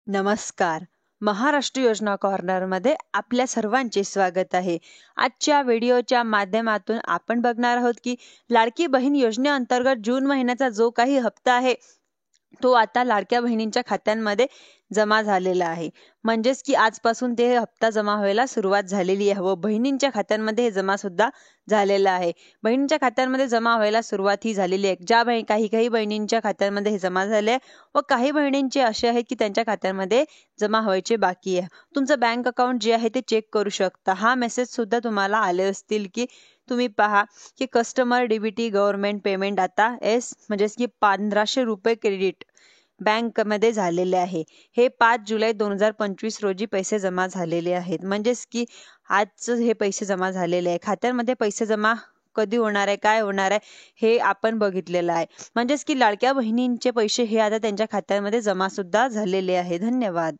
नमस्कार. महाराष्ट्र योजना कॉर्नरमध्ये आपल्या सर्वांचे स्वागत आहे. आजच्या व्हिडिओच्या माध्यमातून आपण बघणार आहोत की लाडकी बहीण योजनेअंतर्गत जून महिन्याचा जो काही हप्ता आहे तो आता लाडक्या बहिणींच्या खात्यांमध्ये जमा झालेला आहे. म्हणजेच की आजपासून ते हप्ता जमा व्हायला सुरुवात झालेली आहे व बहिणींच्या खात्यांमध्ये हे जमा सुद्धा झालेलं आहे. बहिणींच्या खात्यांमध्ये जमा व्हायला सुरुवात ही झालेली आहे. ज्या काही बहिणींच्या खात्यांमध्ये हे जमा झाले आहे व काही बहिणींचे असे आहेत की त्यांच्या खात्यांमध्ये जमा व्हायचे बाकी आहे. तुमचं बँक अकाउंट जे आहे ते चेक करू शकता. हा मेसेज सुद्धा तुम्हाला आले असतील की तुम्ही पहा की कस्टमर डीबीटी गव्हर्नमेंट पेमेंट आता म्हणजेच की 1500 रुपये क्रेडिट बँकमध्ये झालेले आहे. हे 5 जुलै 2025 रोजी पैसे जमा झालेले आहेत. म्हणजेच की आज हे पैसे जमा झालेले आहे. खात्यांमध्ये पैसे जमा कधी होणार आहे, काय होणार आहे हे आपण बघितलेलं आहे. म्हणजेच की लाडक्या बहिणींचे पैसे हे आता त्यांच्या खात्यांमध्ये जमा सुद्धा झालेले आहे. धन्यवाद.